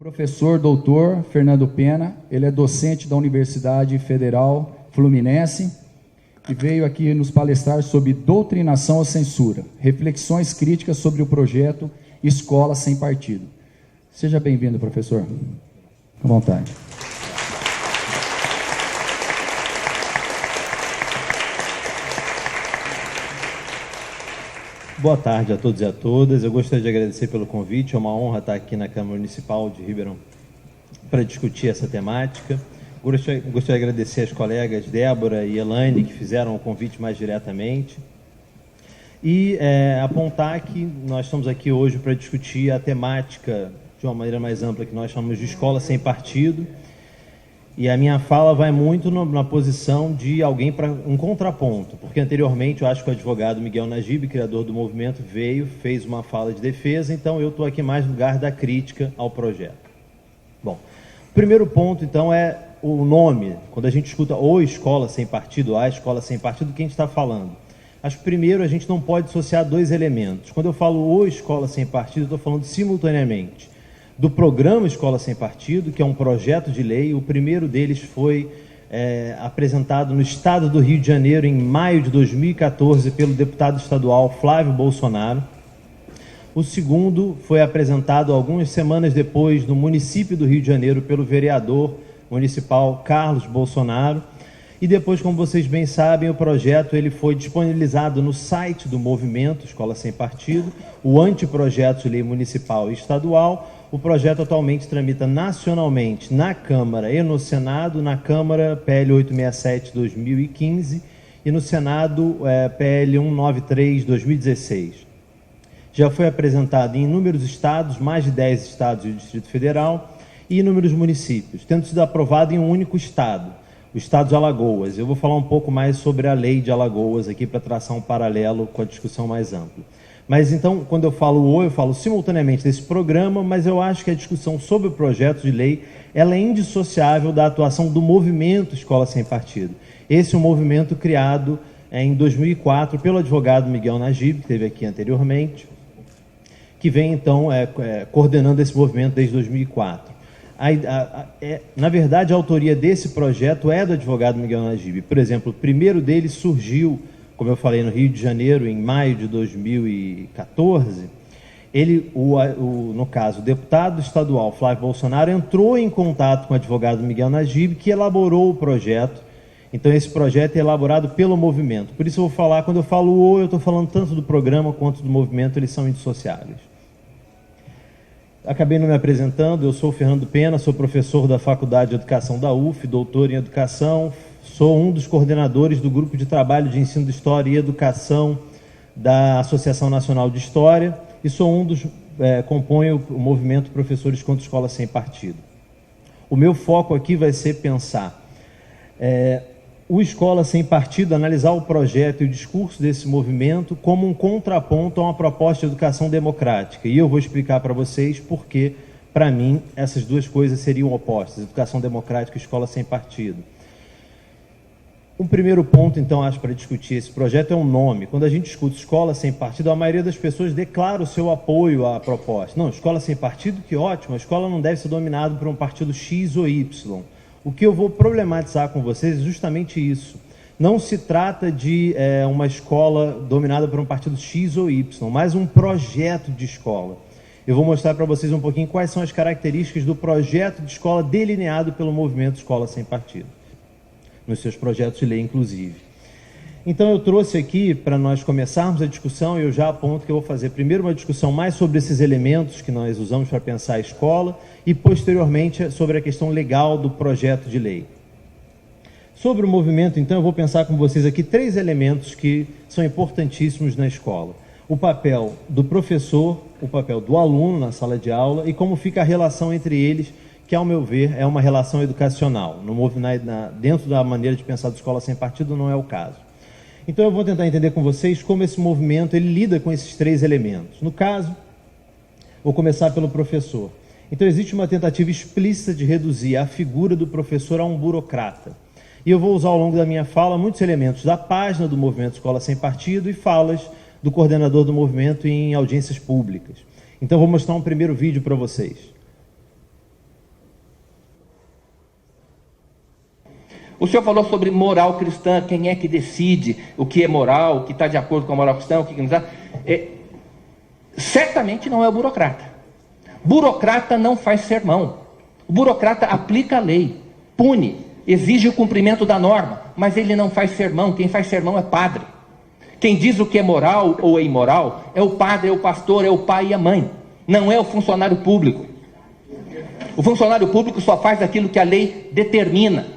Professor doutor Fernando Pena, ele é docente da Universidade Federal Fluminense e veio aqui nos palestrar sobre doutrinação à censura, reflexões críticas sobre o projeto Escola Sem Partido. Seja bem-vindo, professor. À vontade. Boa tarde a todos e a todas. Eu gostaria de agradecer pelo convite. É uma honra estar aqui na Câmara Municipal de Ribeirão para discutir essa temática. Gostaria de agradecer às colegas Débora e Elaine, que fizeram o convite mais diretamente. E apontar que nós estamos aqui hoje para discutir a temática de uma maneira mais ampla, que nós chamamos de Escola Sem Partido. E a minha fala vai muito na posição de alguém para um contraponto, porque anteriormente eu acho que o advogado Miguel Najib, criador do movimento, fez uma fala de defesa, então eu estou aqui mais no lugar da crítica ao projeto. Bom, o primeiro ponto então é o nome. Quando a gente escuta ou Escola Sem Partido, a Escola Sem Partido, do que a gente está falando? Acho que primeiro a gente não pode associar dois elementos. Quando eu falo ou Escola Sem Partido, eu estou falando simultaneamente do programa Escola Sem Partido, que é um projeto de lei. O primeiro deles foi apresentado no estado do Rio de Janeiro em maio de 2014 pelo deputado estadual Flávio Bolsonaro. O segundo foi apresentado algumas semanas depois no município do Rio de Janeiro pelo vereador municipal Carlos Bolsonaro. E depois, como vocês bem sabem, o projeto ele foi disponibilizado no site do movimento Escola Sem Partido, o anteprojeto de lei municipal e estadual. O projeto atualmente tramita nacionalmente na Câmara e no Senado. Na Câmara, PL 867/2015 e no Senado, PL 193/2016. Já foi apresentado em inúmeros estados, mais de 10 estados e o Distrito Federal, e inúmeros municípios, tendo sido aprovado em um único estado, o estado de Alagoas. Eu vou falar um pouco mais sobre a lei de Alagoas aqui para traçar um paralelo com a discussão mais ampla. Mas então, quando eu falo simultaneamente desse programa, mas eu acho que a discussão sobre o projeto de lei, ela é indissociável da atuação do movimento Escola Sem Partido. Esse é um movimento criado em 2004 pelo advogado Miguel Najib, que esteve aqui anteriormente, que vem então coordenando esse movimento desde 2004. Na verdade, a autoria desse projeto é do advogado Miguel Najib. Por exemplo, o primeiro deles surgiu, como eu falei, no Rio de Janeiro, em maio de 2014, no caso, o deputado estadual Flávio Bolsonaro entrou em contato com o advogado Miguel Najib, que elaborou o projeto. Então, esse projeto é elaborado pelo movimento. Por isso, eu vou falar, quando eu falo eu estou falando tanto do programa quanto do movimento, eles são indissociáveis. Acabei não me apresentando, eu sou o Fernando Pena, sou professor da Faculdade de Educação da UF, doutor em Educação. Sou um dos coordenadores do Grupo de Trabalho de Ensino de História e Educação da Associação Nacional de História e componho o movimento Professores contra Escola Sem Partido. O meu foco aqui vai ser pensar o Escola Sem Partido, analisar o projeto e o discurso desse movimento como um contraponto a uma proposta de educação democrática. E eu vou explicar para vocês por que, para mim, essas duas coisas seriam opostas, educação democrática e escola sem partido. Um primeiro ponto, então, acho, para discutir esse projeto é um nome. Quando a gente discute escola sem partido, a maioria das pessoas declara o seu apoio à proposta. Não, escola sem partido, que ótimo, a escola não deve ser dominada por um partido X ou Y. O que eu vou problematizar com vocês é justamente isso. Não se trata de uma escola dominada por um partido X ou Y, mas um projeto de escola. Eu vou mostrar para vocês um pouquinho quais são as características do projeto de escola delineado pelo movimento Escola Sem Partido, nos seus projetos de lei, inclusive. Então, eu trouxe aqui, para nós começarmos a discussão, eu já aponto que eu vou fazer primeiro uma discussão mais sobre esses elementos que nós usamos para pensar a escola e, posteriormente, sobre a questão legal do projeto de lei. Sobre o movimento, então, eu vou pensar com vocês aqui 3 elementos que são importantíssimos na escola. O papel do professor, o papel do aluno na sala de aula e como fica a relação entre eles, que, ao meu ver, é uma relação educacional. Dentro da maneira de pensar da escola sem partido, não é o caso. Então, eu vou tentar entender com vocês como esse movimento ele lida com esses 3 elementos. No caso, vou começar pelo professor. Então, existe uma tentativa explícita de reduzir a figura do professor a um burocrata. E eu vou usar ao longo da minha fala muitos elementos da página do Movimento Escola Sem Partido e falas do coordenador do movimento em audiências públicas. Então, vou mostrar um primeiro vídeo para vocês. O senhor falou sobre moral cristã, quem é que decide o que é moral, o que está de acordo com a moral cristã, o que não está. Certamente não é o burocrata. Burocrata não faz sermão. O burocrata aplica a lei, pune, exige o cumprimento da norma, mas ele não faz sermão. Quem faz sermão é padre. Quem diz o que é moral ou é imoral é o padre, é o pastor, é o pai e a mãe. Não é o funcionário público. O funcionário público só faz aquilo que a lei determina.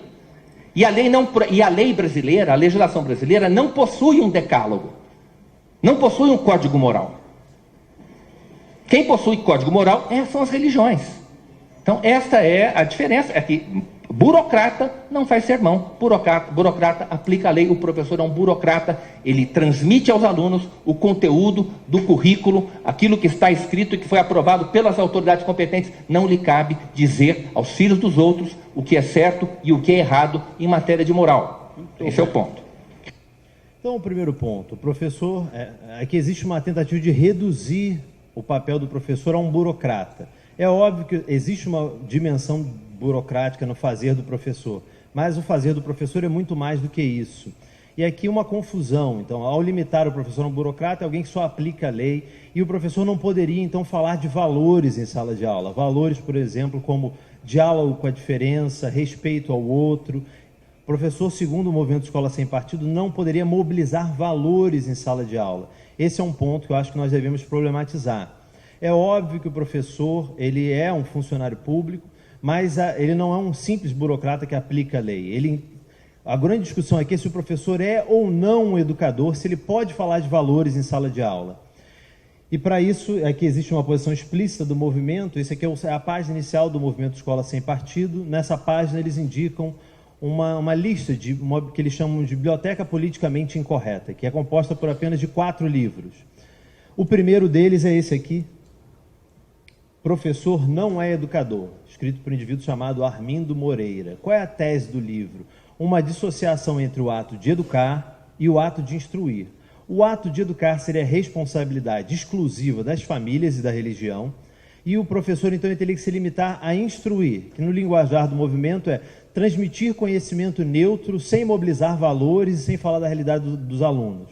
E a lei brasileira, a legislação brasileira, não possui um decálogo. Não possui um código moral. Quem possui código moral são as religiões. Então, esta é a diferença. É que burocrata não faz sermão. Burocrata aplica a lei. O professor é um burocrata. Ele transmite aos alunos o conteúdo do currículo, aquilo que está escrito e que foi aprovado pelas autoridades competentes. Não lhe cabe dizer aos filhos dos outros o que é certo e o que é errado em matéria de moral. Esse é o ponto. Então, o primeiro ponto, o professor, aqui existe uma tentativa de reduzir o papel do professor a um burocrata. É óbvio que existe uma dimensão burocrática no fazer do professor, mas o fazer do professor é muito mais do que isso. E aqui uma confusão. Então, ao limitar o professor a um burocrata, é alguém que só aplica a lei, e o professor não poderia, então, falar de valores em sala de aula. Valores, por exemplo, como diálogo com a diferença, respeito ao outro. O professor, segundo o movimento Escola Sem Partido, não poderia mobilizar valores em sala de aula. Esse é um ponto que eu acho que nós devemos problematizar. É óbvio que o professor, ele é um funcionário público, mas ele não é um simples burocrata que aplica a lei. A grande discussão aqui é se o professor é ou não um educador, se ele pode falar de valores em sala de aula. E para isso, aqui existe uma posição explícita do movimento. Esse aqui é a página inicial do movimento Escola Sem Partido. Nessa página eles indicam uma lista que eles chamam de Biblioteca Politicamente Incorreta, que é composta por apenas de 4 livros. O primeiro deles é esse aqui, Professor Não é Educador, escrito por um indivíduo chamado Armindo Moreira. Qual é a tese do livro? Uma dissociação entre o ato de educar e o ato de instruir. O ato de educar seria responsabilidade exclusiva das famílias e da religião, e o professor, então, ele teria que se limitar a instruir, que no linguajar do movimento é transmitir conhecimento neutro, sem mobilizar valores e sem falar da realidade dos alunos.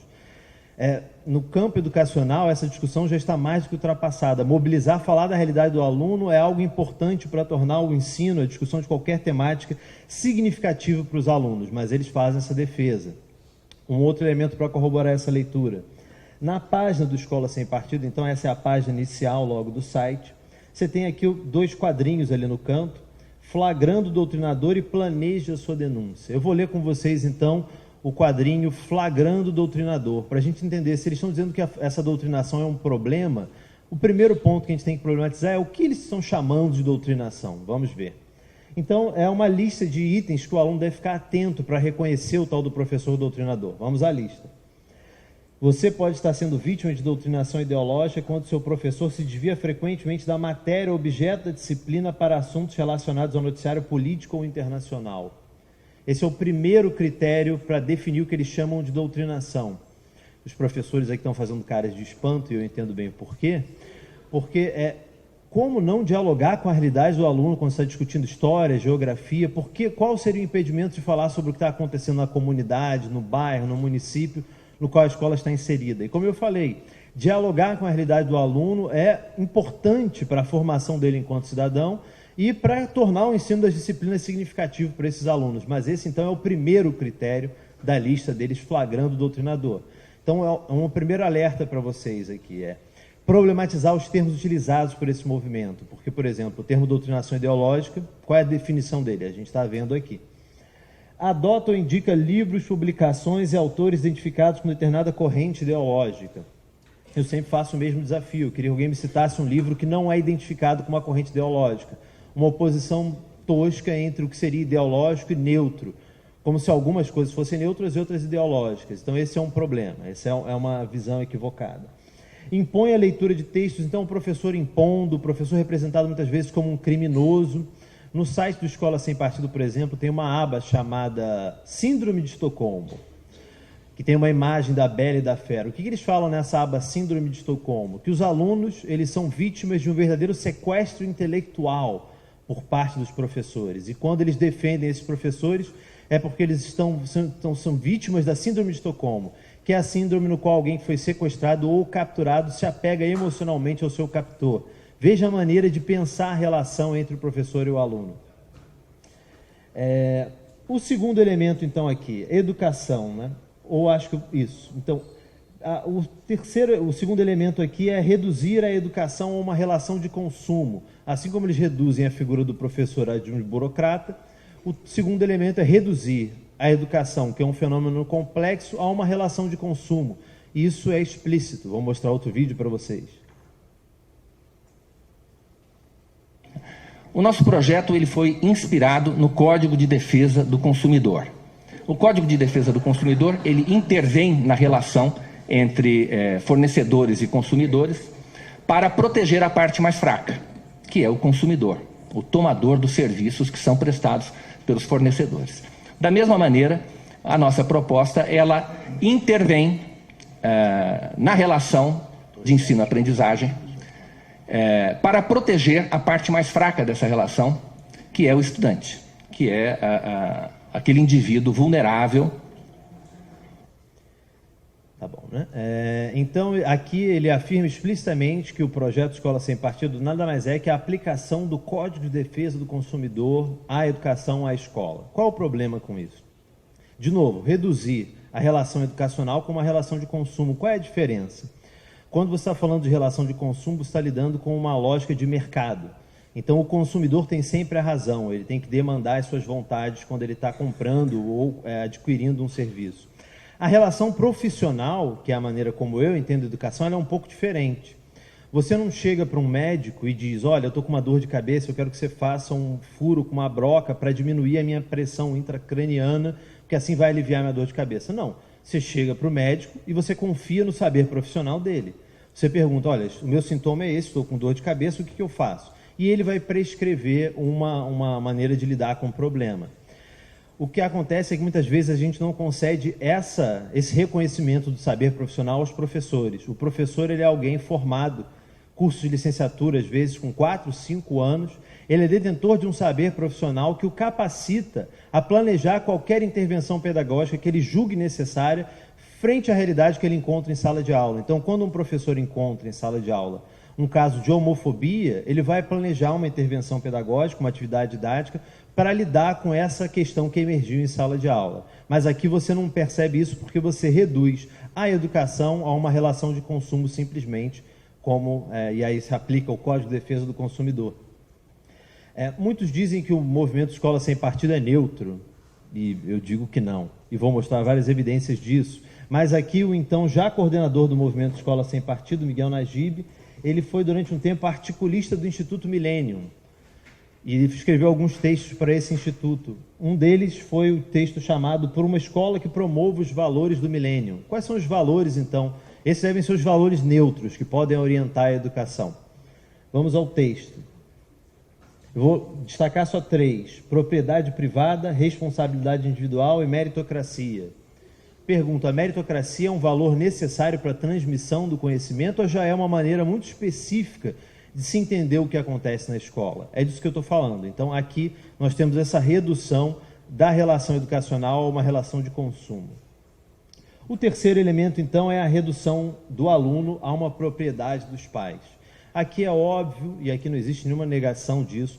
No campo educacional, essa discussão já está mais do que ultrapassada. Mobilizar, falar da realidade do aluno é algo importante para tornar o ensino, a discussão de qualquer temática, significativa para os alunos, mas eles fazem essa defesa. Um outro elemento para corroborar essa leitura. Na página do Escola Sem Partido, então essa é a página inicial logo do site, você tem aqui 2 quadrinhos ali no canto, Flagrando o Doutrinador e Planeja a Sua Denúncia. Eu vou ler com vocês, então, o quadrinho Flagrando o Doutrinador, para a gente entender se eles estão dizendo que essa doutrinação é um problema. O primeiro ponto que a gente tem que problematizar é o que eles estão chamando de doutrinação. Vamos ver. Então, é uma lista de itens que o aluno deve ficar atento para reconhecer o tal do professor doutrinador. Vamos à lista. Você pode estar sendo vítima de doutrinação ideológica quando seu professor se desvia frequentemente da matéria objeto da disciplina para assuntos relacionados ao noticiário político ou internacional. Esse é o primeiro critério para definir o que eles chamam de doutrinação. Os professores aqui estão fazendo caras de espanto, e eu entendo bem o porquê. Porque como não dialogar com a realidade do aluno quando está discutindo história, geografia? Qual seria o impedimento de falar sobre o que está acontecendo na comunidade, no bairro, no município no qual a escola está inserida? E como eu falei, dialogar com a realidade do aluno é importante para a formação dele enquanto cidadão e para tornar o ensino das disciplinas significativo para esses alunos. Mas esse, então, é o primeiro critério da lista deles, flagrando o doutrinador. Então, um primeiro alerta para vocês aqui problematizar os termos utilizados por esse movimento. Porque, por exemplo, o termo doutrinação ideológica, qual é a definição dele? A gente está vendo aqui. Adota ou indica livros, publicações e autores identificados com determinada corrente ideológica. Eu sempre faço o mesmo desafio. Eu queria que alguém me citasse um livro que não é identificado com uma corrente ideológica. Uma oposição tosca entre o que seria ideológico e neutro, como se algumas coisas fossem neutras e outras ideológicas. Então esse é um problema, essa é uma visão equivocada. Impõe a leitura de textos, então o professor impondo, o professor representado muitas vezes como um criminoso. No site do Escola Sem Partido, por exemplo, tem uma aba chamada Síndrome de Estocolmo, que tem uma imagem da Bela e da Fera. O que eles falam nessa aba Síndrome de Estocolmo? Que os alunos, eles são vítimas de um verdadeiro sequestro intelectual por parte dos professores. E quando eles defendem esses professores, é porque eles são vítimas da síndrome de Estocolmo, que é a síndrome no qual alguém que foi sequestrado ou capturado se apega emocionalmente ao seu captor. Veja a maneira de pensar a relação entre o professor e o aluno. O segundo elemento, então, aqui, educação, né? Ou acho que isso. Então, o segundo elemento aqui é reduzir a educação a uma relação de consumo. Assim como eles reduzem a figura do professor a de um burocrata, o segundo elemento é reduzir a educação, que é um fenômeno complexo, a uma relação de consumo. Isso é explícito. Vou mostrar outro vídeo para vocês. O nosso projeto ele foi inspirado no Código de Defesa do Consumidor. O Código de Defesa do Consumidor ele intervém na relação entre fornecedores e consumidores para proteger a parte mais fraca, que é o consumidor, o tomador dos serviços que são prestados pelos fornecedores. Da mesma maneira, a nossa proposta ela intervém na relação de ensino-aprendizagem para proteger a parte mais fraca dessa relação, que é o estudante, que é aquele indivíduo vulnerável. Tá bom, né? Então, aqui ele afirma explicitamente que o projeto Escola Sem Partido nada mais é que a aplicação do Código de Defesa do Consumidor à educação, à escola. Qual o problema com isso? De novo, reduzir a relação educacional com uma relação de consumo. Qual é a diferença? Quando você está falando de relação de consumo, você está lidando com uma lógica de mercado. Então, o consumidor tem sempre a razão, ele tem que demandar as suas vontades quando ele está comprando ou adquirindo um serviço. A relação profissional, que é a maneira como eu entendo a educação, ela é um pouco diferente. Você não chega para um médico e diz, olha, eu estou com uma dor de cabeça, eu quero que você faça um furo com uma broca para diminuir a minha pressão intracraniana, porque assim vai aliviar a minha dor de cabeça. Não, você chega para o médico e você confia no saber profissional dele. Você pergunta, olha, o meu sintoma é esse, estou com dor de cabeça, o que eu faço? E ele vai prescrever uma maneira de lidar com o problema. O que acontece é que muitas vezes a gente não concede esse reconhecimento do saber profissional aos professores. O professor ele é alguém formado, curso de licenciatura, às vezes com 4, 5 anos, ele é detentor de um saber profissional que o capacita a planejar qualquer intervenção pedagógica que ele julgue necessária frente à realidade que ele encontra em sala de aula. Então, quando um professor encontra em sala de aula um caso de homofobia, ele vai planejar uma intervenção pedagógica, uma atividade didática, para lidar com essa questão que emergiu em sala de aula. Mas aqui você não percebe isso porque você reduz a educação a uma relação de consumo simplesmente, e aí se aplica o Código de Defesa do Consumidor. Muitos dizem que o movimento Escola Sem Partido é neutro, e eu digo que não, e vou mostrar várias evidências disso. Mas aqui o então já coordenador do movimento Escola Sem Partido, Miguel Najib, ele foi durante um tempo articulista do Instituto Millennium e escreveu alguns textos para esse instituto. Um deles foi o texto chamado Por uma Escola que Promova os Valores do Millennium. Quais são os valores, então? Esses devem ser os valores neutros que podem orientar a educação. Vamos ao texto. Eu vou destacar só 3. Propriedade privada, responsabilidade individual e meritocracia. Pergunto, a meritocracia é um valor necessário para a transmissão do conhecimento ou já é uma maneira muito específica de se entender o que acontece na escola? É disso que eu estou falando. Então, aqui nós temos essa redução da relação educacional a uma relação de consumo. O terceiro elemento, então, é a redução do aluno a uma propriedade dos pais. Aqui é óbvio, e aqui não existe nenhuma negação disso,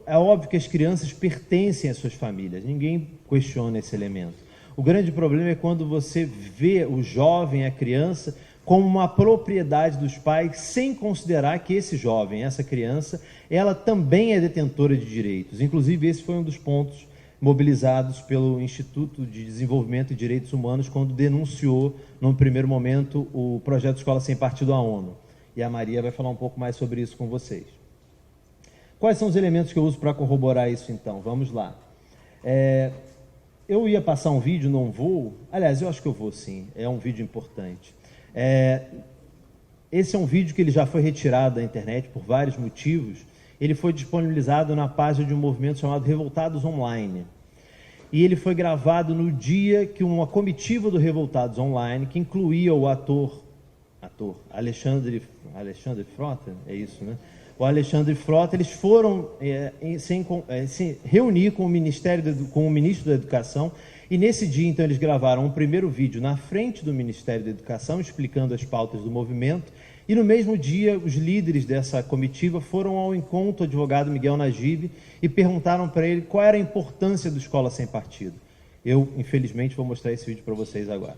é óbvio que as crianças pertencem às suas famílias, ninguém questiona esse elemento. O grande problema é quando você vê o jovem, a criança, como uma propriedade dos pais, sem considerar que esse jovem, essa criança, ela também é detentora de direitos. Inclusive, esse foi um dos pontos mobilizados pelo Instituto de Desenvolvimento e Direitos Humanos quando denunciou, num primeiro momento, o projeto Escola Sem Partido à ONU. E a Maria vai falar um pouco mais sobre isso com vocês. Quais são os elementos que eu uso para corroborar isso, então? Vamos lá. Eu ia passar um vídeo, não vou. Aliás, eu acho que eu vou sim, é um vídeo importante. Esse é um vídeo que ele já foi retirado da internet por vários motivos. Ele foi disponibilizado na página de um movimento chamado Revoltados Online. E ele foi gravado no dia que uma comitiva do Revoltados Online, que incluía o ator Alexandre Frota, é isso, né? o Alexandre Frota, eles foram se reunir com o com o ministro da Educação, e nesse dia, então, eles gravaram um primeiro vídeo na frente do Ministério da Educação, explicando as pautas do movimento, e no mesmo dia, os líderes dessa comitiva foram ao encontro do advogado Miguel Najib e perguntaram para ele qual era a importância do Escola Sem Partido. Eu, infelizmente, vou mostrar esse vídeo para vocês agora.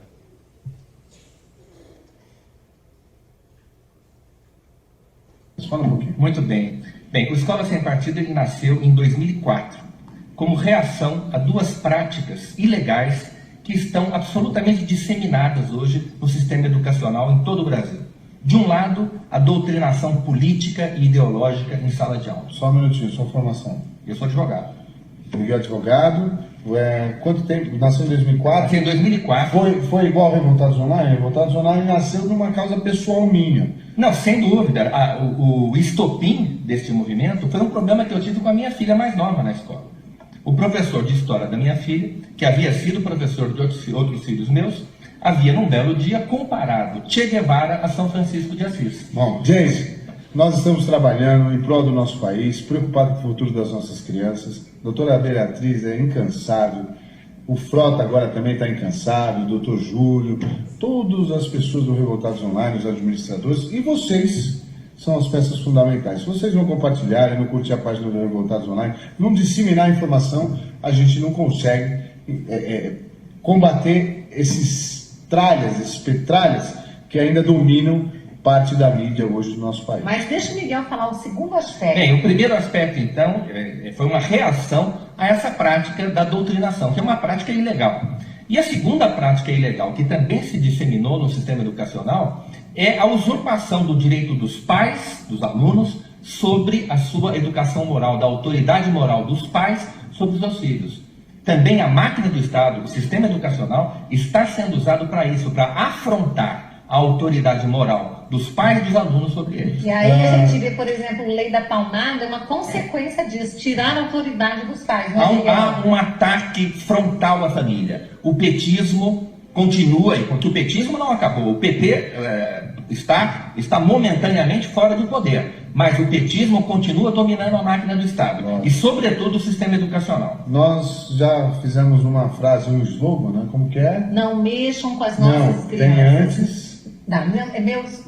Fala um pouquinho. Muito bem. Bem, o Escola Sem Partido ele nasceu em 2004, como reação a duas práticas ilegais que estão absolutamente disseminadas hoje no sistema educacional em todo o Brasil. De um lado, a doutrinação política e ideológica em sala de aula. Só um minutinho, sua formação. Eu sou advogado. Miguel advogado. Quanto tempo? Nasceu em 2004? Nasceu em 2004. Foi igual ao Revoltados Online? Revoltados Online nasceu numa causa pessoal minha. Não, sem dúvida. O estopim deste movimento foi um problema que eu tive com a minha filha mais nova na escola. O professor de história da minha filha, que havia sido professor de outros filhos meus, havia, num belo dia, comparado Che Guevara a São Francisco de Assis. Bom, gente, nós estamos trabalhando em prol do nosso país, preocupados com o futuro das nossas crianças. A doutora Beatriz é incansável, o Frota agora também está incansável, o doutor Júlio, todas as pessoas do Revoltados Online, os administradores, e vocês são as peças fundamentais. Se vocês não compartilharem, não curtir a página do Revoltados Online, não disseminar a informação, a gente não consegue combater esses tralhas, esses petralhas que ainda dominam parte da mídia hoje do nosso país. Mas deixa o Miguel falar o segundo aspecto. Bem, o primeiro aspecto, então, foi uma reação a essa prática da doutrinação, que é uma prática ilegal. E a segunda prática ilegal, que também se disseminou no sistema educacional, é a usurpação do direito dos pais, dos alunos, sobre a sua educação moral, da autoridade moral dos pais sobre os seus filhos. Também a máquina do Estado, o sistema educacional, está sendo usado para isso, para afrontar a autoridade moral dos pais e dos alunos sobre eles. E aí a gente vê, por exemplo, a lei da palmada, uma consequência disso, tirar a autoridade dos pais. Há um ataque frontal à família. O petismo continua, porque o petismo não acabou. O PT está momentaneamente fora do poder, mas o petismo continua dominando a máquina do Estado. E, sobretudo, o sistema educacional. Nós já fizemos uma frase, um slogan, né? Como que é? Não mexam com as nossas crianças. Tem antes.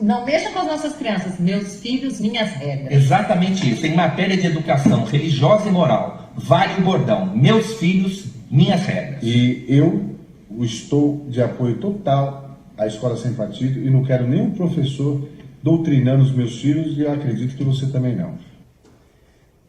Não mexam com as nossas crianças, meus filhos, minhas regras. Exatamente isso. Em matéria de educação religiosa e moral, vale o bordão: meus filhos, minhas regras. E eu estou de apoio total à Escola Sem Partido e não quero nenhum professor doutrinando os meus filhos, e eu acredito que você também não.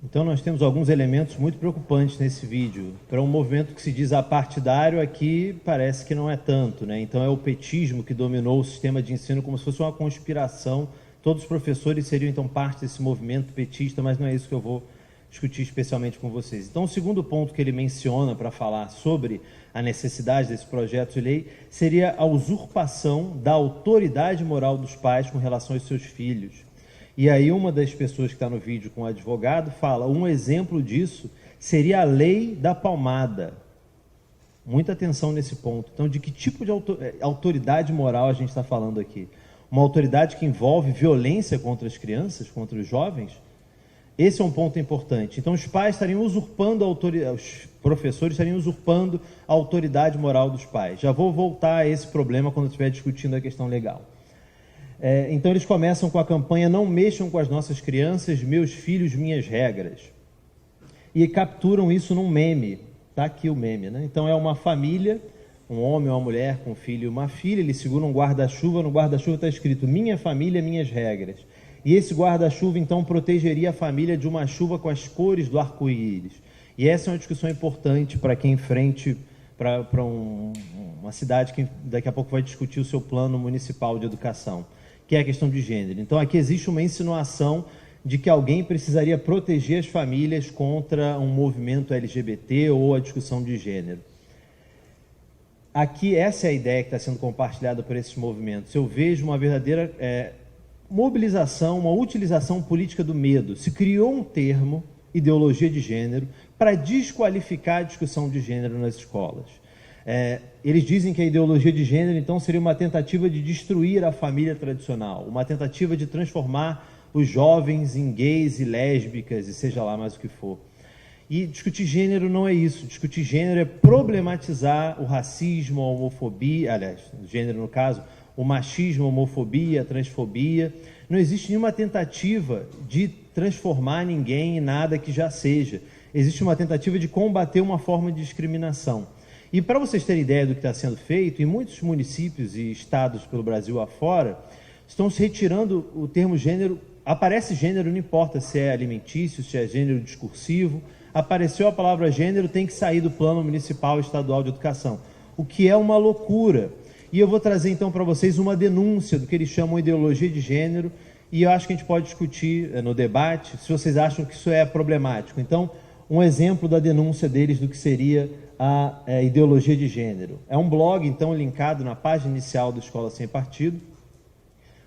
Então nós temos alguns elementos muito preocupantes nesse vídeo. Para um movimento que se diz apartidário, aqui parece que não é tanto, né? Então é o petismo que dominou o sistema de ensino como se fosse uma conspiração. Todos os professores seriam então parte desse movimento petista, mas não é isso que eu vou discutir especialmente com vocês. Então o segundo ponto que ele menciona para falar sobre a necessidade desse projeto de lei seria a usurpação da autoridade moral dos pais com relação aos seus filhos. E aí uma das pessoas que está no vídeo com o advogado fala, um exemplo disso seria a lei da palmada. Muita atenção nesse ponto. Então, de que tipo de autoridade moral a gente está falando aqui? Uma autoridade que envolve violência contra as crianças, contra os jovens? Esse é um ponto importante. Então, os pais estariam usurpando a autoridade, os professores estariam usurpando a autoridade moral dos pais. Já vou voltar a esse problema quando eu estiver discutindo a questão legal. Então, eles começam com a campanha Não mexam com as nossas crianças, meus filhos, minhas regras. E capturam isso num meme. Está aqui o meme, né? Então, é uma família, um homem, uma mulher com um filho e uma filha, eles seguram um guarda-chuva, no guarda-chuva está escrito minha família, minhas regras. E esse guarda-chuva, então, protegeria a família de uma chuva com as cores do arco-íris. E essa é uma discussão importante para quem enfrente para uma cidade que daqui a pouco vai discutir o seu plano municipal de educação, que é a questão de gênero. Então, aqui existe uma insinuação de que alguém precisaria proteger as famílias contra um movimento LGBT ou a discussão de gênero. Aqui, essa é a ideia que está sendo compartilhada por esses movimentos. Eu vejo uma verdadeira mobilização, uma utilização política do medo. Se criou um termo, ideologia de gênero, para desqualificar a discussão de gênero nas escolas. Eles dizem que a ideologia de gênero, então, seria uma tentativa de destruir a família tradicional, uma tentativa de transformar os jovens em gays e lésbicas e seja lá mais o que for. E discutir gênero não é isso. Discutir gênero é problematizar o racismo, a homofobia, aliás, gênero no caso, o machismo, a homofobia, a transfobia. Não existe nenhuma tentativa de transformar ninguém em nada que já seja. Existe uma tentativa de combater uma forma de discriminação. E para vocês terem ideia do que está sendo feito, em muitos municípios e estados pelo Brasil afora, estão se retirando o termo gênero. Aparece gênero, não importa se é alimentício, se é gênero discursivo. Apareceu a palavra gênero, tem que sair do plano municipal e estadual de educação, o que é uma loucura. E eu vou trazer então para vocês uma denúncia do que eles chamam de ideologia de gênero, e eu acho que a gente pode discutir no debate se vocês acham que isso é problemático. Então, um exemplo da denúncia deles do que seria a ideologia de gênero. É um blog, então, linkado na página inicial do Escola Sem Partido.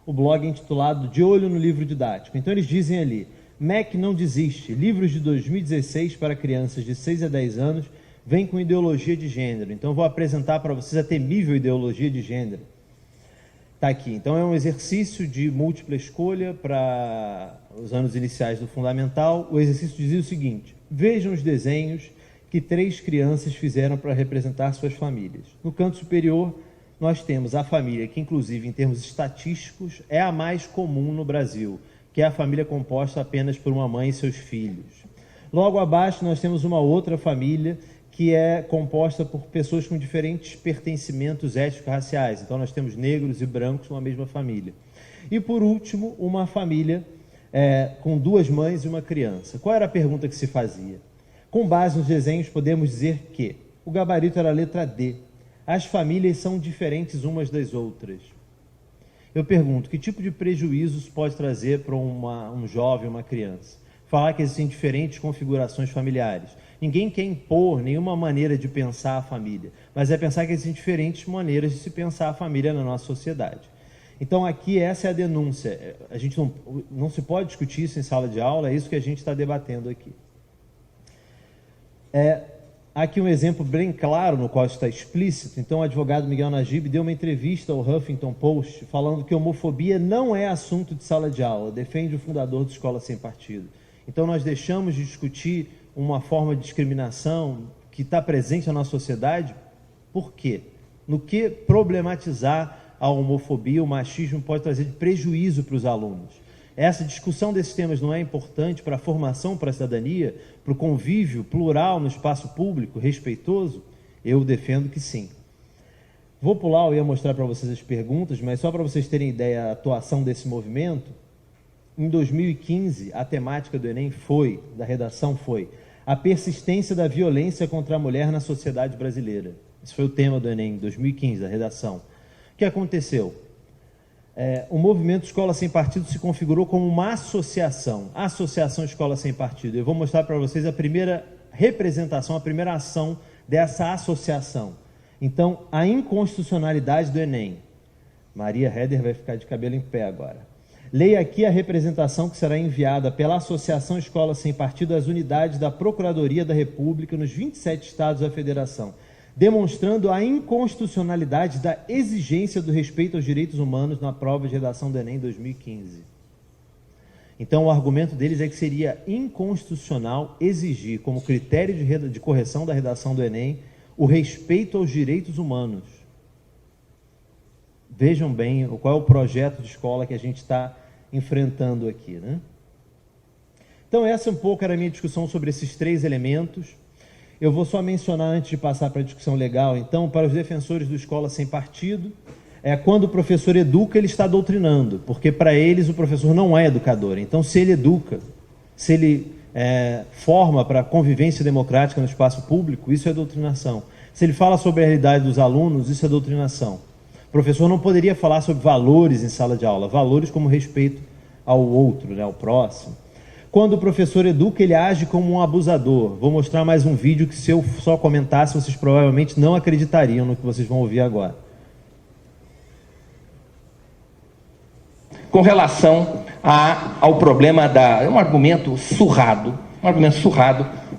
O blog é intitulado De Olho no Livro Didático. Então, eles dizem ali: MEC não desiste. Livros de 2016 para crianças de 6 a 10 anos vem com ideologia de gênero. Então, eu vou apresentar para vocês a temível ideologia de gênero. Está aqui. Então, é um exercício de múltipla escolha para os anos iniciais do fundamental. O exercício dizia o seguinte: vejam os desenhos que 3 crianças fizeram para representar suas famílias. No canto superior, nós temos a família que, inclusive, em termos estatísticos, é a mais comum no Brasil, que é a família composta apenas por uma mãe e seus filhos. Logo abaixo, nós temos uma outra família que é composta por pessoas com diferentes pertencimentos étnico-raciais. Então, nós temos negros e brancos numa mesma família. E, por último, uma família com 2 mães e uma criança. Qual era a pergunta que se fazia? Com base nos desenhos, podemos dizer que o gabarito era a letra D. As famílias são diferentes umas das outras. Eu pergunto, que tipo de prejuízos pode trazer para um jovem, uma criança? Falar que existem diferentes configurações familiares. Ninguém quer impor nenhuma maneira de pensar a família, mas é pensar que existem diferentes maneiras de se pensar a família na nossa sociedade. Então, aqui, essa é a denúncia. A gente não se pode discutir isso em sala de aula, é isso que a gente está debatendo aqui. Aqui um exemplo bem claro, no qual está explícito. Então, o advogado Miguel Najib deu uma entrevista ao Huffington Post falando que homofobia não é assunto de sala de aula, defende o fundador do Escola Sem Partido. Então, nós deixamos de discutir uma forma de discriminação que está presente na nossa sociedade. Por quê? No que problematizar a homofobia, o machismo pode trazer de prejuízo para os alunos. Essa discussão desses temas não é importante para a formação, para a cidadania, para o convívio plural no espaço público, respeitoso? Eu defendo que sim. Vou pular, eu ia mostrar para vocês as perguntas, mas só para vocês terem ideia da atuação desse movimento. Em 2015, a temática do Enem da redação foi a persistência da violência contra a mulher na sociedade brasileira. Esse foi o tema do Enem, em 2015, da redação. O que aconteceu? O movimento Escola Sem Partido se configurou como uma associação, a Associação Escola Sem Partido. Eu vou mostrar para vocês a primeira representação, a primeira ação dessa associação. Então, a inconstitucionalidade do Enem. Maria Heder vai ficar de cabelo em pé agora. Leia aqui a representação que será enviada pela Associação Escola Sem Partido às unidades da Procuradoria da República nos 27 estados da Federação, demonstrando a inconstitucionalidade da exigência do respeito aos direitos humanos na prova de redação do Enem 2015. Então, o argumento deles é que seria inconstitucional exigir, como critério de correção da redação do Enem, o respeito aos direitos humanos. Vejam bem qual é o projeto de escola que a gente está enfrentando aqui, né? Então, essa um pouco era a minha discussão sobre esses 3 elementos. Eu vou só mencionar, antes de passar para a discussão legal, então, para os defensores do Escola Sem Partido, quando o professor educa, ele está doutrinando, porque para eles o professor não é educador. Então, se ele educa, se ele forma para a convivência democrática no espaço público, isso é doutrinação. Se ele fala sobre a realidade dos alunos, isso é doutrinação. O professor não poderia falar sobre valores em sala de aula, valores como respeito ao outro, né, ao próximo. Quando o professor educa, ele age como um abusador. Vou mostrar mais um vídeo que, se eu só comentasse, vocês provavelmente não acreditariam no que vocês vão ouvir agora. Com relação ao problema é um argumento surrado,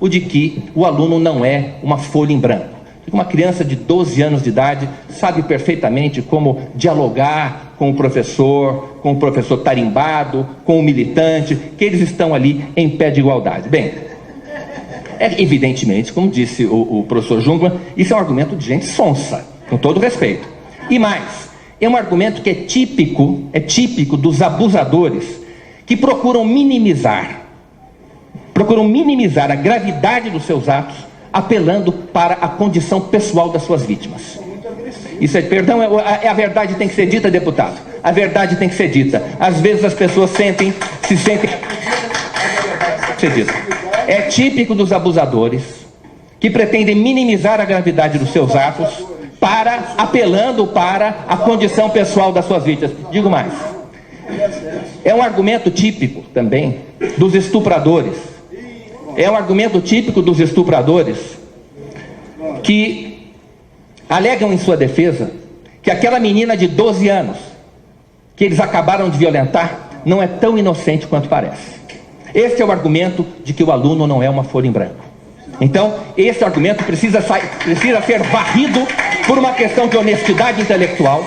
o de que o aluno não é uma folha em branco. Uma criança de 12 anos de idade sabe perfeitamente como dialogar com o professor tarimbado, com o militante, que eles estão ali em pé de igualdade. Bem, evidentemente, como disse o professor Jungmann, isso é um argumento de gente sonsa, com todo respeito. E mais, é um argumento que é típico dos abusadores que procuram minimizar a gravidade dos seus atos, apelando para a condição pessoal das suas vítimas. Isso é, perdão, a verdade tem que ser dita, deputado. A verdade tem que ser dita. Às vezes as pessoas se sentem... É típico dos abusadores que pretendem minimizar a gravidade dos seus atos, apelando para a condição pessoal das suas vítimas. Digo mais. É um argumento típico também dos estupradores. É um argumento típico dos estupradores que alegam em sua defesa que aquela menina de 12 anos que eles acabaram de violentar não é tão inocente quanto parece. Esse é o argumento de que o aluno não é uma folha em branco. Então, esse argumento precisa ser varrido por uma questão de honestidade intelectual,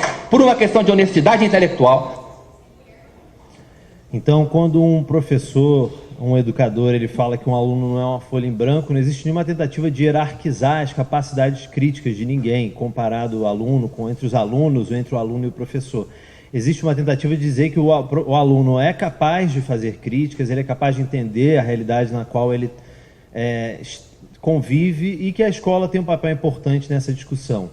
Então, quando um professor, um educador, ele fala que um aluno não é uma folha em branco, não existe nenhuma tentativa de hierarquizar as capacidades críticas de ninguém, comparado o aluno entre os alunos ou entre o aluno e o professor. Existe uma tentativa de dizer que o aluno é capaz de fazer críticas, ele é capaz de entender a realidade na qual ele convive e que a escola tem um papel importante nessa discussão.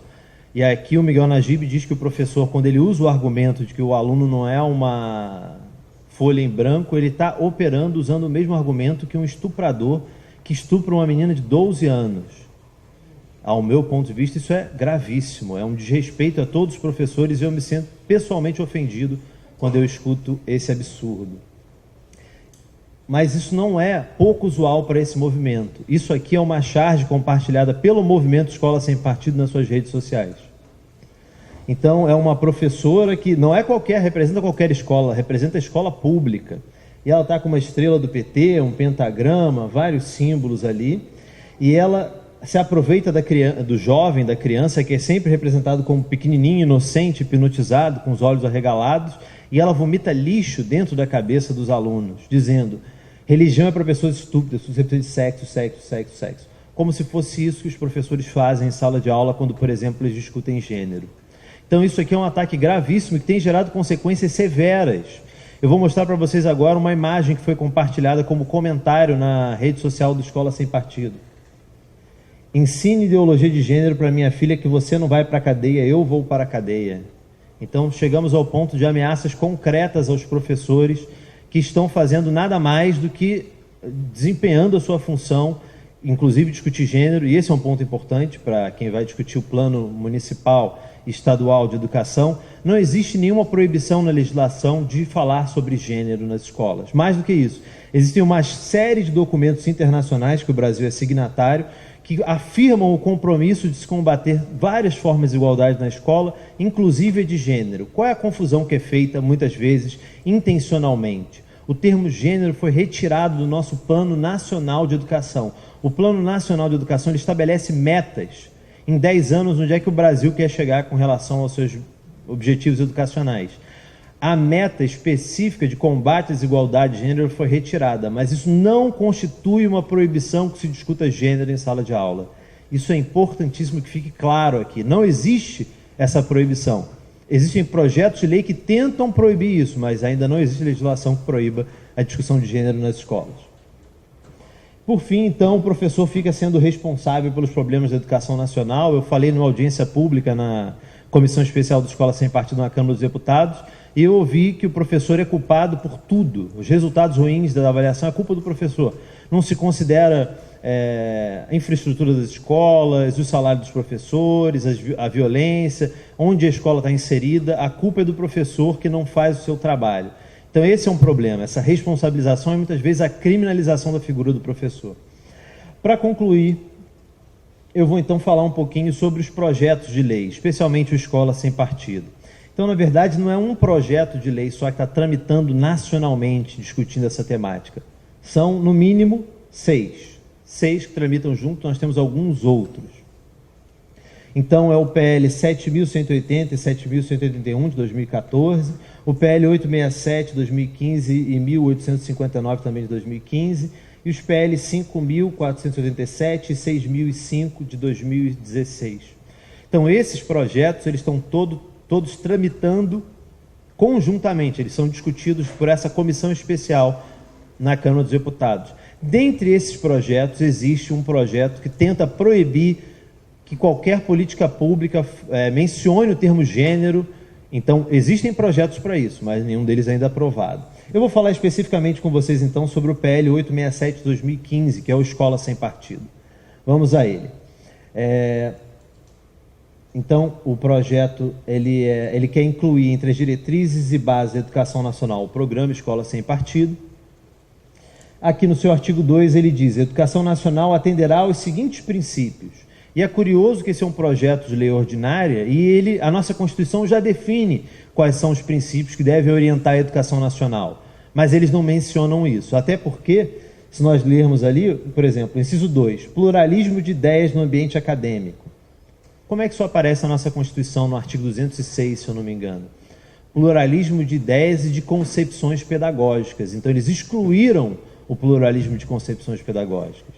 E aqui o Miguel Najib diz que o professor, quando ele usa o argumento de que o aluno não é uma folha em branco, ele está operando usando o mesmo argumento que um estuprador que estupra uma menina de 12 anos. Ao meu ponto de vista, isso é gravíssimo, é um desrespeito a todos os professores e eu me sinto pessoalmente ofendido quando eu escuto esse absurdo. Mas isso não é pouco usual para esse movimento. Isso aqui é uma charge compartilhada pelo movimento Escola Sem Partido nas suas redes sociais. Então, é uma professora que não é representa qualquer escola, representa a escola pública. E ela está com uma estrela do PT, um pentagrama, vários símbolos ali, e ela se aproveita do jovem, da criança, que é sempre representado como pequenininho, inocente, hipnotizado, com os olhos arregalados, e ela vomita lixo dentro da cabeça dos alunos, dizendo: religião é para pessoas estúpidas, você precisa de sexo, sexo, sexo, sexo. Como se fosse isso que os professores fazem em sala de aula quando, por exemplo, eles discutem gênero. Então isso aqui é um ataque gravíssimo que tem gerado consequências severas. Eu vou mostrar para vocês agora uma imagem que foi compartilhada como comentário na rede social do Escola Sem Partido. Ensine ideologia de gênero para minha filha que você não vai para a cadeia, eu vou para a cadeia. Então chegamos ao ponto de ameaças concretas aos professores que estão fazendo nada mais do que desempenhando a sua função, inclusive discutir gênero, e esse é um ponto importante para quem vai discutir o plano municipal e estadual de educação. Não existe nenhuma proibição na legislação de falar sobre gênero nas escolas. Mais do que isso, existem uma série de documentos internacionais que o Brasil é signatário, que afirmam o compromisso de se combater várias formas de igualdade na escola, inclusive a de gênero. Qual é a confusão que é feita, muitas vezes, intencionalmente? O termo gênero foi retirado do nosso Plano Nacional de Educação. O Plano Nacional de Educação ele estabelece metas em 10 anos, onde é que o Brasil quer chegar com relação aos seus objetivos educacionais. A meta específica de combate à desigualdade de gênero foi retirada, mas isso não constitui uma proibição que se discuta gênero em sala de aula. Isso é importantíssimo que fique claro aqui. Não existe essa proibição. Existem projetos de lei que tentam proibir isso, mas ainda não existe legislação que proíba a discussão de gênero nas escolas. Por fim, então, o professor fica sendo responsável pelos problemas da educação nacional. Eu falei numa audiência pública na Comissão Especial da Escola Sem Partido na Câmara dos Deputados, e eu ouvi que o professor é culpado por tudo. Os resultados ruins da avaliação é culpa do professor. Não se considera a infraestrutura das escolas, o salário dos professores, a violência, onde a escola está inserida. A culpa é do professor que não faz o seu trabalho. Então esse é um problema, essa responsabilização e muitas vezes a criminalização da figura do professor. Para concluir, eu vou então falar um pouquinho sobre os projetos de lei, especialmente o Escola Sem Partido. Então, na verdade, não é um projeto de lei só que está tramitando nacionalmente, discutindo essa temática. São, no mínimo, 6. 6 que tramitam junto, nós temos alguns outros. Então, é o PL 7.180 e 7.181 de 2014, o PL 867 de 2015 e 1.859 também de 2015, e os PL 5.487 e 6.005 de 2016. Então, esses projetos, eles estão todos tramitando conjuntamente, eles são discutidos por essa comissão especial na Câmara dos Deputados. Dentre esses projetos, existe um projeto que tenta proibir que qualquer política pública mencione o termo gênero. Então, existem projetos para isso, mas nenhum deles ainda aprovado. Eu vou falar especificamente com vocês, então, sobre o PL 867 de 2015, que é o Escola Sem Partido. Vamos a ele. Então, o projeto ele quer incluir entre as diretrizes e bases da educação nacional o programa Escola Sem Partido. Aqui no seu artigo 2 ele diz: a educação nacional atenderá aos seguintes princípios. E é curioso que esse é um projeto de lei ordinária e a nossa Constituição já define quais são os princípios que devem orientar a educação nacional. Mas eles não mencionam isso. Até porque, se nós lermos ali, por exemplo, inciso 2, pluralismo de ideias no ambiente acadêmico. Como é que isso aparece na nossa Constituição, no artigo 206, se eu não me engano? Pluralismo de ideias e de concepções pedagógicas. Então, eles excluíram o pluralismo de concepções pedagógicas.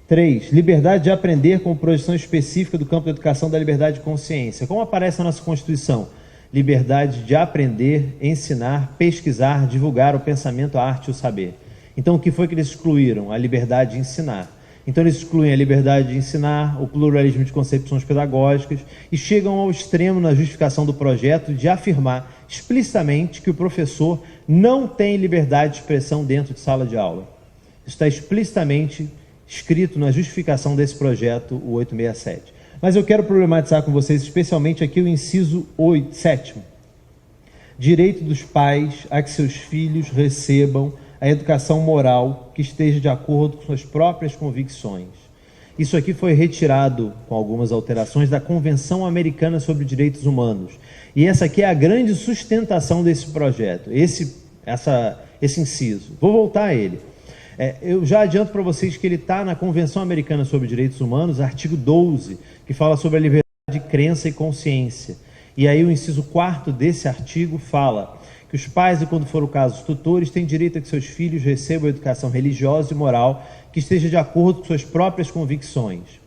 3. Liberdade de aprender com projeção específica do campo da educação da liberdade de consciência. Como aparece na nossa Constituição? Liberdade de aprender, ensinar, pesquisar, divulgar o pensamento, a arte e o saber. Então, o que foi que eles excluíram? A liberdade de ensinar. Então, eles excluem a liberdade de ensinar, o pluralismo de concepções pedagógicas e chegam ao extremo na justificação do projeto de afirmar explicitamente que o professor não tem liberdade de expressão dentro de sala de aula. Isso está explicitamente escrito na justificação desse projeto, o 867. Mas eu quero problematizar com vocês especialmente aqui o inciso 7. Direito dos pais a que seus filhos recebam a educação moral que esteja de acordo com suas próprias convicções. Isso aqui foi retirado, com algumas alterações, da Convenção Americana sobre Direitos Humanos. E essa aqui é a grande sustentação desse projeto, esse inciso. Vou voltar a ele. Eu já adianto para vocês que ele está na Convenção Americana sobre Direitos Humanos, artigo 12, que fala sobre a liberdade de crença e consciência. E aí o inciso 4º desse artigo fala que os pais, e quando for o caso os tutores, têm direito a que seus filhos recebam educação religiosa e moral que esteja de acordo com suas próprias convicções.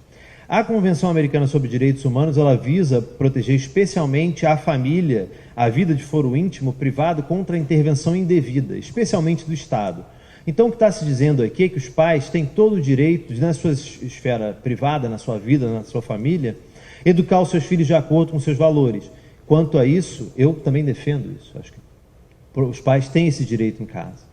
A Convenção Americana sobre Direitos Humanos, ela visa proteger especialmente a família, a vida de foro íntimo, privado, contra a intervenção indevida, especialmente do Estado. Então, o que está se dizendo aqui é que os pais têm todo o direito, na sua esfera privada, na sua vida, na sua família, educar os seus filhos de acordo com seus valores. Quanto a isso, eu também defendo isso. Acho que os pais têm esse direito em casa.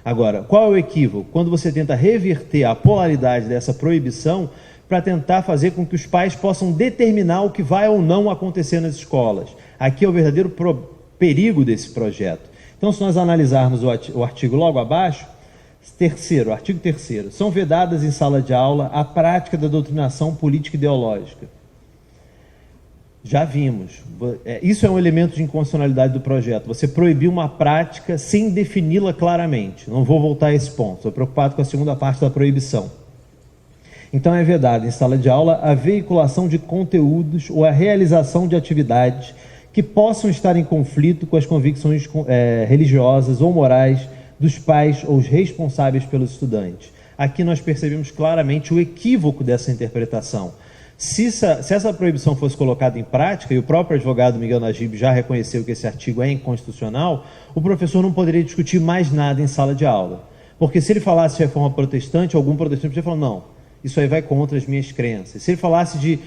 Agora, qual é o equívoco? Quando você tenta reverter a polaridade dessa proibição para tentar fazer com que os pais possam determinar o que vai ou não acontecer nas escolas. Aqui é o verdadeiro perigo desse projeto. Então, se nós analisarmos o artigo logo abaixo, artigo 3º, são vedadas em sala de aula a prática da doutrinação política e ideológica. Já vimos. Isso é um elemento de inconstitucionalidade do projeto. Você proibiu uma prática sem defini-la claramente. Não vou voltar a esse ponto. Estou preocupado com a segunda parte da proibição. Então, é vedado em sala de aula a veiculação de conteúdos ou a realização de atividades que possam estar em conflito com as convicções religiosas ou morais dos pais ou os responsáveis pelos estudantes. Aqui nós percebemos claramente o equívoco dessa interpretação. Se essa proibição fosse colocada em prática, e o próprio advogado Miguel Najib já reconheceu que esse artigo é inconstitucional, o professor não poderia discutir mais nada em sala de aula. Porque se ele falasse de reforma protestante, algum protestante poderia falar, não, isso aí vai contra as minhas crenças. Se ele falasse de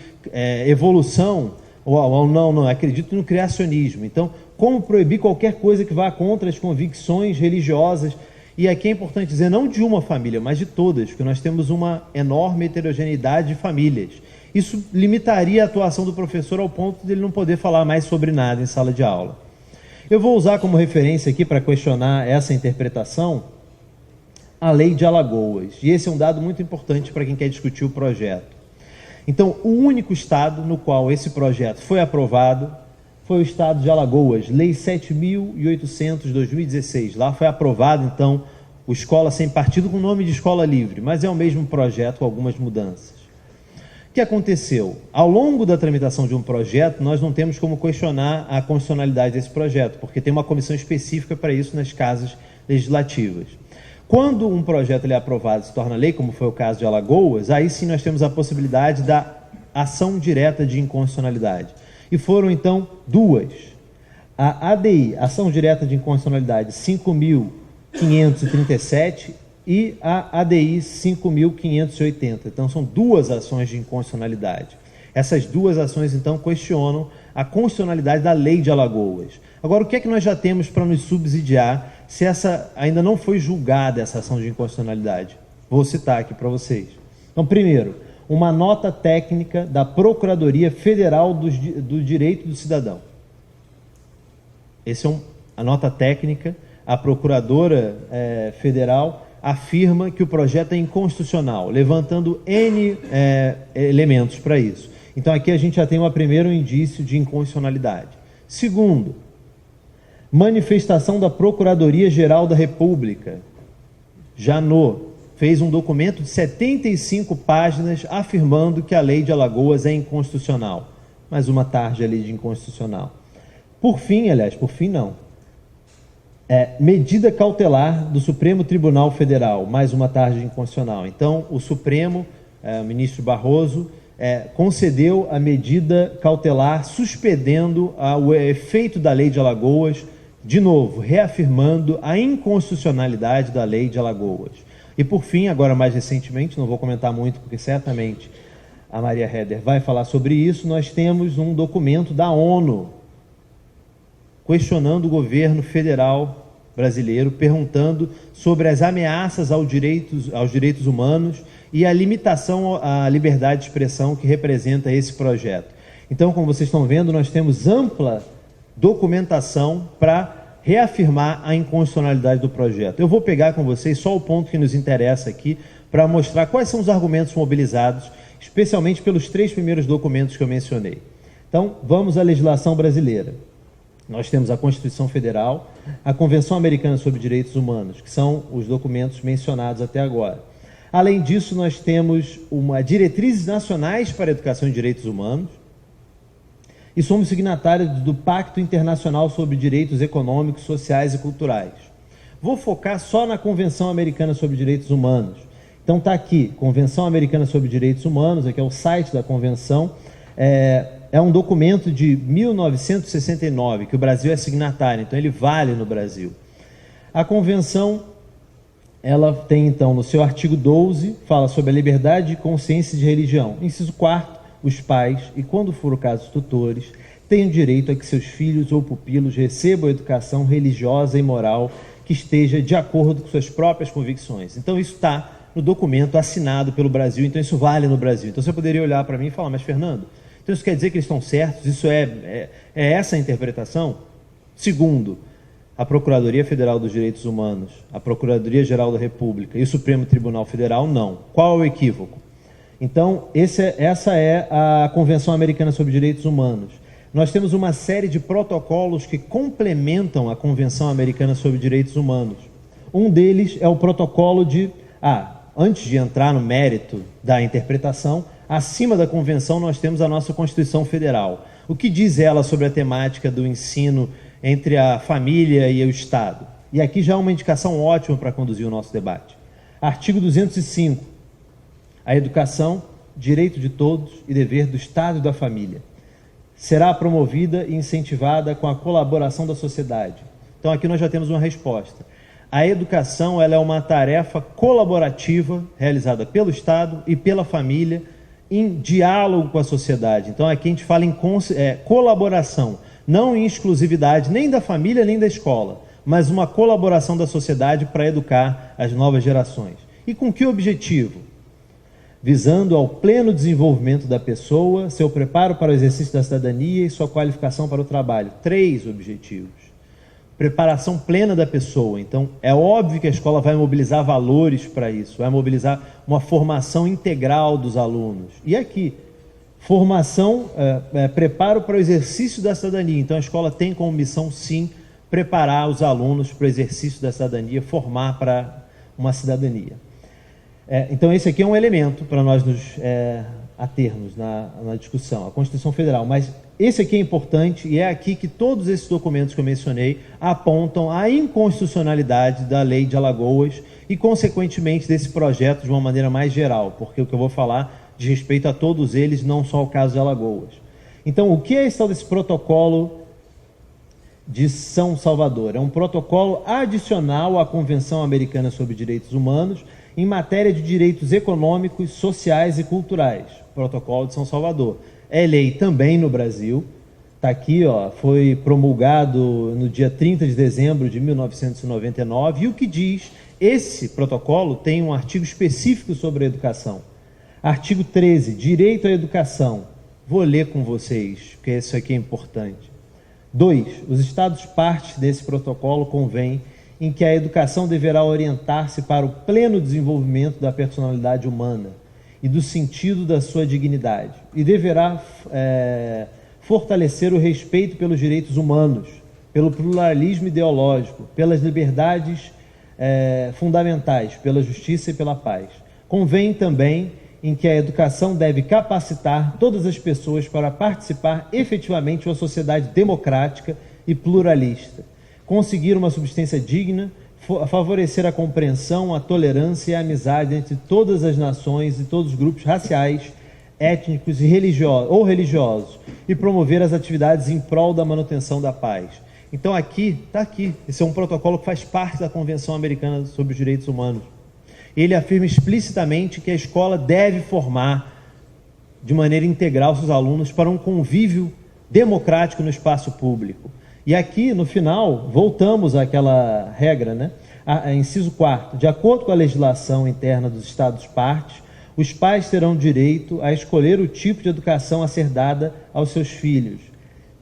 evolução, ou não, acredito no criacionismo. Então, como proibir qualquer coisa que vá contra as convicções religiosas? E aqui é importante dizer, não de uma família, mas de todas, porque nós temos uma enorme heterogeneidade de famílias. Isso limitaria a atuação do professor ao ponto de ele não poder falar mais sobre nada em sala de aula. Eu vou usar como referência aqui para questionar essa interpretação a Lei de Alagoas. E esse é um dado muito importante para quem quer discutir o projeto. Então, o único estado no qual esse projeto foi aprovado foi o estado de Alagoas, Lei 7.800 de 2016. Lá foi aprovado, então, o Escola Sem Partido com o nome de Escola Livre, mas é o mesmo projeto com algumas mudanças. O que aconteceu? Ao longo da tramitação de um projeto, nós não temos como questionar a constitucionalidade desse projeto, porque tem uma comissão específica para isso nas casas legislativas. Quando um projeto ele é aprovado e se torna lei, como foi o caso de Alagoas, aí sim nós temos a possibilidade da ação direta de inconstitucionalidade. E foram, então, duas. A ADI, Ação Direta de Inconstitucionalidade 5.537 e a ADI 5.580. Então, são duas ações de inconstitucionalidade. Essas duas ações, então, questionam a constitucionalidade da lei de Alagoas. Agora, o que é que nós já temos para nos subsidiar se essa ainda não foi julgada, essa ação de inconstitucionalidade? Vou citar aqui para vocês. Então, primeiro, uma nota técnica da Procuradoria Federal do Direito do Cidadão. Essa é a nota técnica. A Procuradora Federal afirma que o projeto é inconstitucional, levantando N elementos para isso. Então, aqui a gente já tem um primeiro indício de inconstitucionalidade. Segundo, manifestação da Procuradoria-Geral da República, Janot, fez um documento de 75 páginas afirmando que a lei de Alagoas é inconstitucional. Mais uma tarja ali de inconstitucional. Por fim, não. Medida cautelar do Supremo Tribunal Federal, mais uma tarja de inconstitucional. Então, o Supremo, o ministro Barroso, concedeu a medida cautelar suspendendo o efeito da lei de Alagoas, de novo, reafirmando a inconstitucionalidade da lei de Alagoas. E por fim, agora mais recentemente, não vou comentar muito porque certamente a Maria Heder vai falar sobre isso, nós temos um documento da ONU questionando o governo federal brasileiro, perguntando sobre as ameaças aos direitos humanos e a limitação à liberdade de expressão que representa esse projeto. Então, como vocês estão vendo, nós temos ampla documentação para reafirmar a inconstitucionalidade do projeto. Eu vou pegar com vocês só o ponto que nos interessa aqui para mostrar quais são os argumentos mobilizados, especialmente pelos 3 primeiros documentos que eu mencionei. Então, vamos à legislação brasileira. Nós temos a Constituição Federal, a Convenção Americana sobre Direitos Humanos, que são os documentos mencionados até agora. Além disso, nós temos diretrizes nacionais para a educação em direitos humanos, e somos signatários do Pacto Internacional sobre Direitos Econômicos, Sociais e Culturais. Vou focar só na Convenção Americana sobre Direitos Humanos. Então está aqui, Convenção Americana sobre Direitos Humanos, aqui é o site da Convenção, é um documento de 1969, que o Brasil é signatário, então ele vale no Brasil. A Convenção, ela tem então no seu artigo 12, fala sobre a liberdade de consciência e de religião. Inciso 4º, os pais, e quando for o caso os tutores, têm o direito a que seus filhos ou pupilos recebam a educação religiosa e moral que esteja de acordo com suas próprias convicções. Então isso está no documento assinado pelo Brasil, então isso vale no Brasil. Então você poderia olhar para mim e falar, mas Fernando, então isso quer dizer que eles estão certos? Isso é essa a interpretação? Segundo, a Procuradoria Federal dos Direitos Humanos, a Procuradoria-Geral da República e o Supremo Tribunal Federal, não. Qual é o equívoco? Então, essa é a Convenção Americana sobre Direitos Humanos. Nós temos uma série de protocolos que complementam a Convenção Americana sobre Direitos Humanos. Um deles é o protocolo antes de entrar no mérito da interpretação, acima da Convenção nós temos a nossa Constituição Federal. O que diz ela sobre a temática do ensino entre a família e o Estado? E aqui já é uma indicação ótima para conduzir o nosso debate. Artigo 205. A educação, direito de todos e dever do Estado e da família. Será promovida e incentivada com a colaboração da sociedade. Então aqui nós já temos uma resposta. A educação ela é uma tarefa colaborativa realizada pelo Estado e pela família em diálogo com a sociedade. Então aqui a gente fala em colaboração, não em exclusividade nem da família nem da escola, mas uma colaboração da sociedade para educar as novas gerações. E com que objetivo? Visando ao pleno desenvolvimento da pessoa, seu preparo para o exercício da cidadania e sua qualificação para o trabalho. 3 objetivos. Preparação plena da pessoa. Então, é óbvio que a escola vai mobilizar valores para isso, vai mobilizar uma formação integral dos alunos. E aqui, formação, preparo para o exercício da cidadania. Então, a escola tem como missão, sim, preparar os alunos para o exercício da cidadania, formar para uma cidadania. Então, esse aqui é um elemento para nós nos a termos na discussão, a Constituição Federal. Mas esse aqui é importante e é aqui que todos esses documentos que eu mencionei apontam a inconstitucionalidade da Lei de Alagoas e, consequentemente, desse projeto de uma maneira mais geral, porque o que eu vou falar diz respeito a todos eles, não só ao caso de Alagoas. Então, o que é esse tal desse protocolo de São Salvador? É um protocolo adicional à Convenção Americana sobre Direitos Humanos em matéria de direitos econômicos, sociais e culturais. Protocolo de São Salvador. É lei também no Brasil. Está aqui, foi promulgado no dia 30 de dezembro de 1999. E o que diz? Esse protocolo tem um artigo específico sobre a educação. Artigo 13, direito à educação. Vou ler com vocês, porque isso aqui é importante. 2. Os Estados partes desse protocolo convêm em que a educação deverá orientar-se para o pleno desenvolvimento da personalidade humana e do sentido da sua dignidade, e deverá fortalecer o respeito pelos direitos humanos, pelo pluralismo ideológico, pelas liberdades fundamentais, pela justiça e pela paz. Convém também em que a educação deve capacitar todas as pessoas para participar efetivamente de uma sociedade democrática e pluralista, conseguir uma subsistência digna, favorecer a compreensão, a tolerância e a amizade entre todas as nações e todos os grupos raciais, étnicos e religiosos, e promover as atividades em prol da manutenção da paz. Então está aqui, esse é um protocolo que faz parte da Convenção Americana sobre os Direitos Humanos. Ele afirma explicitamente que a escola deve formar de maneira integral seus alunos para um convívio democrático no espaço público. E aqui, no final, voltamos àquela regra, né? Inciso 4. De acordo com a legislação interna dos Estados partes, os pais terão direito a escolher o tipo de educação a ser dada aos seus filhos,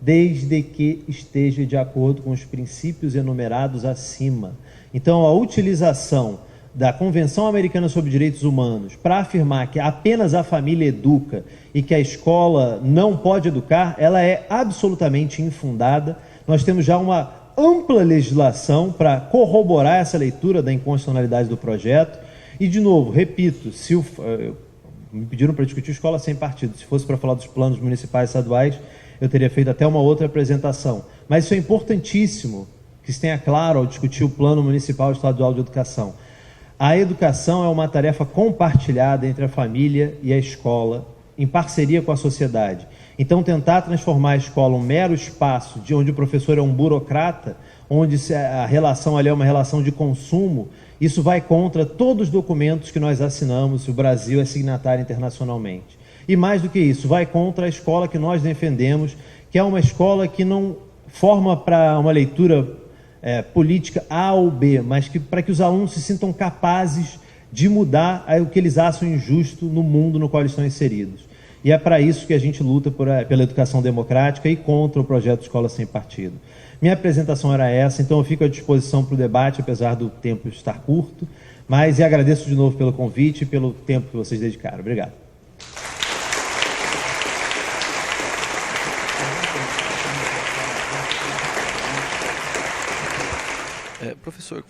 desde que esteja de acordo com os princípios enumerados acima. Então, a utilização da Convenção Americana sobre Direitos Humanos para afirmar que apenas a família educa e que a escola não pode educar, ela é absolutamente infundada. Nós temos já uma ampla legislação para corroborar essa leitura da inconstitucionalidade do projeto. E, de novo, repito, me pediram para discutir escola sem partido. Se fosse para falar dos planos municipais e estaduais, eu teria feito até uma outra apresentação. Mas isso é importantíssimo, que se tenha claro ao discutir o plano municipal e estadual de educação. A educação é uma tarefa compartilhada entre a família e a escola, em parceria com a sociedade. Então, tentar transformar a escola um mero espaço de onde o professor é um burocrata, onde a relação ali é uma relação de consumo, isso vai contra todos os documentos que nós assinamos, o Brasil é signatário internacionalmente. E mais do que isso, vai contra a escola que nós defendemos, que é uma escola que não forma para uma leitura política A ou B, mas para que os alunos se sintam capazes de mudar o que eles acham injusto no mundo no qual eles estão inseridos. E é para isso que a gente luta pela educação democrática e contra o projeto Escola Sem Partido. Minha apresentação era essa, então eu fico à disposição para o debate, apesar do tempo estar curto, mas agradeço de novo pelo convite e pelo tempo que vocês dedicaram. Obrigado. Professor,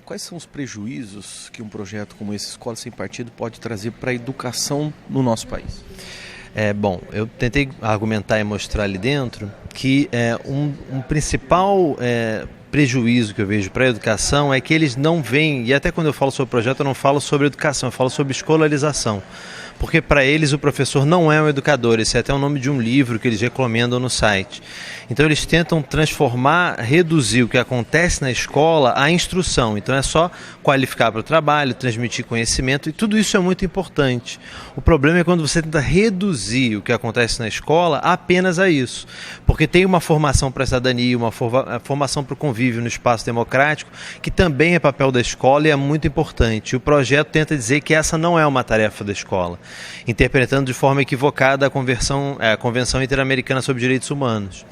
quais são os prejuízos que um projeto como esse, Escola Sem Partido, pode trazer para a educação no nosso país? Bom, eu tentei argumentar e mostrar ali dentro que um principal prejuízo que eu vejo para a educação é que eles não veem, e até quando eu falo sobre o projeto eu não falo sobre educação, eu falo sobre escolarização. Porque para eles o professor não é um educador, esse é até o nome de um livro que eles recomendam no site. Então eles tentam reduzir o que acontece na escola à instrução. Então é só qualificar para o trabalho, transmitir conhecimento, e tudo isso é muito importante. O problema é quando você tenta reduzir o que acontece na escola apenas a isso. Porque tem uma formação para a cidadania, uma formação para o convívio no espaço democrático, que também é papel da escola e é muito importante. O projeto tenta dizer que essa não é uma tarefa da escola, interpretando de forma equivocada a Convenção Interamericana sobre Direitos Humanos.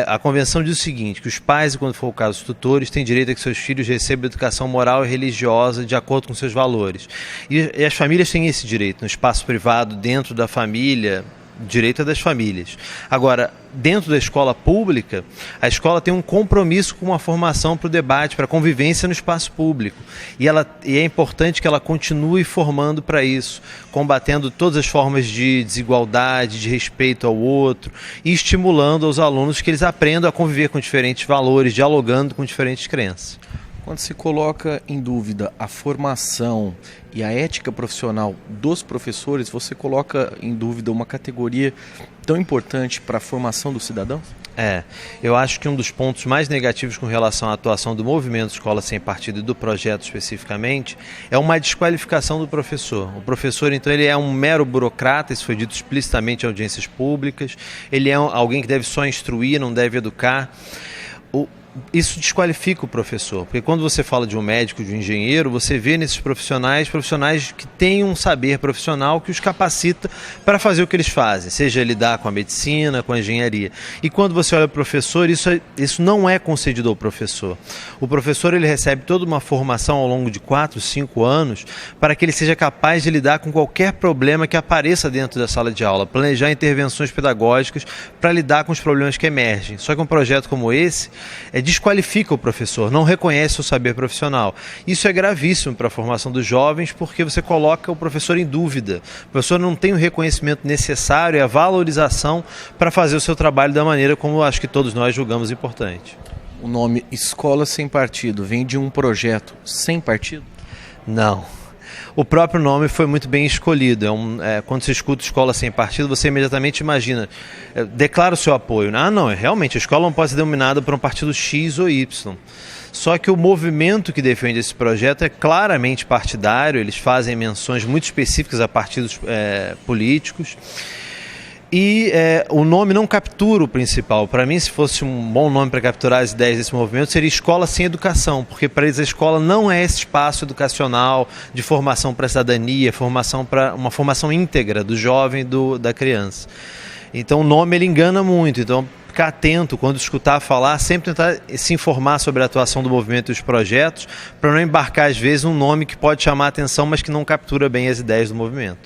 A Convenção diz o seguinte, que os pais, e quando for o caso os tutores, têm direito a que seus filhos recebam educação moral e religiosa de acordo com seus valores. E as famílias têm esse direito, no espaço privado, dentro da família, O direito é das famílias. Agora, dentro da escola pública, a escola tem um compromisso com uma formação para o debate, para a convivência no espaço público. E é importante que ela continue formando para isso, combatendo todas as formas de desigualdade, de respeito ao outro e estimulando aos alunos que eles aprendam a conviver com diferentes valores, dialogando com diferentes crenças. Quando se coloca em dúvida a formação e a ética profissional dos professores, você coloca em dúvida uma categoria tão importante para a formação dos cidadãos? Eu acho que um dos pontos mais negativos com relação à atuação do movimento Escola Sem Partido e do projeto especificamente é uma desqualificação do professor. O professor, então, ele é um mero burocrata, isso foi dito explicitamente em audiências públicas, ele é alguém que deve só instruir, não deve educar. Isso desqualifica o professor, porque quando você fala de um médico, de um engenheiro, você vê nesses profissionais que têm um saber profissional que os capacita para fazer o que eles fazem, seja lidar com a medicina, com a engenharia. E quando você olha o professor, isso não é concedido ao professor. O professor ele recebe toda uma formação ao longo de 4, 5 anos para que ele seja capaz de lidar com qualquer problema que apareça dentro da sala de aula, planejar intervenções pedagógicas para lidar com os problemas que emergem. Só que um projeto como esse desqualifica o professor, não reconhece o saber profissional. Isso é gravíssimo para a formação dos jovens, porque você coloca o professor em dúvida. O professor não tem o reconhecimento necessário e a valorização para fazer o seu trabalho da maneira como acho que todos nós julgamos importante. O nome Escola Sem Partido vem de um projeto sem partido? Não. O próprio nome foi muito bem escolhido. Quando você escuta Escola Sem Partido, você imediatamente imagina, declara o seu apoio. Realmente, a escola não pode ser dominada por um partido X ou Y. Só que o movimento que defende esse projeto é claramente partidário, eles fazem menções muito específicas a partidos políticos. E o nome não captura o principal. Para mim, se fosse um bom nome para capturar as ideias desse movimento, seria Escola Sem Educação, porque para eles a escola não é esse espaço educacional de formação para a cidadania, uma formação íntegra do jovem e da criança. Então o nome ele engana muito, então ficar atento quando escutar falar, sempre tentar se informar sobre a atuação do movimento e os projetos, para não embarcar às vezes um nome que pode chamar a atenção, mas que não captura bem as ideias do movimento.